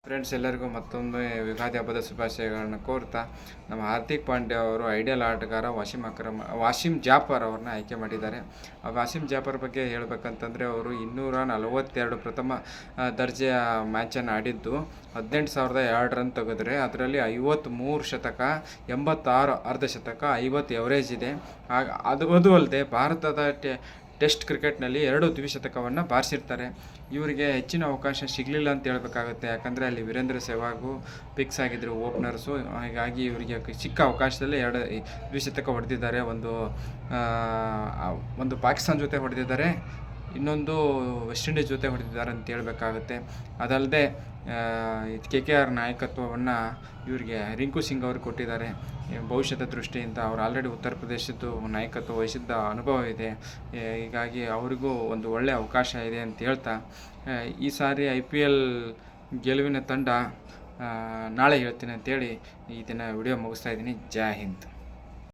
Friends, ಎಲ್ಲರಿಗೂ ಮತ್ತೊಂದು ಯುಗಾದಿ ಹಬ್ಬದ ಶುಭಾಶಯಗಳನ್ನು ಕೋರ್ತಾ, ನಮ್ಮ ಹಾರ್ದಿಕ್ ಪಾಂಡ್ಯ ಅವರು ಐಡಿಯಲ್ ಆಟಗಾರ ವಾಸಿಂ ಜಾಫರ್ ಅವ್ರನ್ನ ಆಯ್ಕೆ ಮಾಡಿದ್ದಾರೆ. ವಾಸಿಂ ಜಾಫರ್ ಬಗ್ಗೆ ಹೇಳಬೇಕಂತಂದರೆ, ಅವರು 242 ಪ್ರಥಮ ದರ್ಜೆಯ ಮ್ಯಾಚನ್ನು ಆಡಿದ್ದು 18,002 ರನ್ ತೆಗೆದ್ರೆ ಅದರಲ್ಲಿ 53 ಶತಕ, 86 ಅರ್ಧ ಶತಕ, 50 ಎವರೇಜ್ ಇದೆ. ಅದು ಅಲ್ಲದೆ ಭಾರತದ ಟೆಸ್ಟ್ ಕ್ರಿಕೆಟ್ನಲ್ಲಿ 2 ದ್ವಿಶತಕವನ್ನು ಬಾರಿಸಿರ್ತಾರೆ. ಇವರಿಗೆ ಹೆಚ್ಚಿನ ಅವಕಾಶ ಸಿಗಲಿಲ್ಲ ಅಂತ ಹೇಳ್ಬೇಕಾಗುತ್ತೆ. ಯಾಕಂದರೆ ಅಲ್ಲಿ ವೀರೇಂದ್ರ ಸೆಹ್ವಾಗ್ ಫಿಕ್ಸ್ ಆಗಿದ್ದರು ಓಪನರ್ಸು. ಹೀಗಾಗಿ ಇವರಿಗೆ ಸಿಕ್ಕ ಅವಕಾಶದಲ್ಲಿ 2 ದ್ವಿಶತಕ ಹೊಡೆದಿದ್ದಾರೆ. ಒಂದು ಪಾಕಿಸ್ತಾನ ಜೊತೆ ಹೊಡೆದಿದ್ದಾರೆ, ಇನ್ನೊಂದು ವೆಸ್ಟ್ ಇಂಡೀಸ್ ಜೊತೆ ಹೊಡೆದಿದ್ದಾರೆ ಅಂತ ಹೇಳ್ಬೇಕಾಗುತ್ತೆ. ಅದಲ್ಲದೆ KKR ನಾಯಕತ್ವವನ್ನು ಇವರಿಗೆ ರಿಂಕು ಸಿಂಗ್ ಅವರು ಕೊಟ್ಟಿದ್ದಾರೆ. ಭವಿಷ್ಯದ ದೃಷ್ಟಿಯಿಂದ ಅವರು ಆಲ್ರೆಡಿ ಉತ್ತರ ಪ್ರದೇಶದ್ದು ನಾಯಕತ್ವ ವಹಿಸಿದ್ದ ಅನುಭವ ಇದೆ. ಹೀಗಾಗಿ ಅವರಿಗೂ ಒಂದು ಒಳ್ಳೆಯ ಅವಕಾಶ ಇದೆ ಅಂತ ಹೇಳ್ತಾ, ಈ ಸಾರಿ IPL ಗೆಲುವಿನ ತಂಡ ನಾಳೆ ಹೇಳ್ತೀನಿ ಅಂತೇಳಿ ಈ ದಿನ ವಿಡಿಯೋ ಮುಗಿಸ್ತಾ ಇದ್ದೀನಿ. ಜೈ ಹಿಂದ್.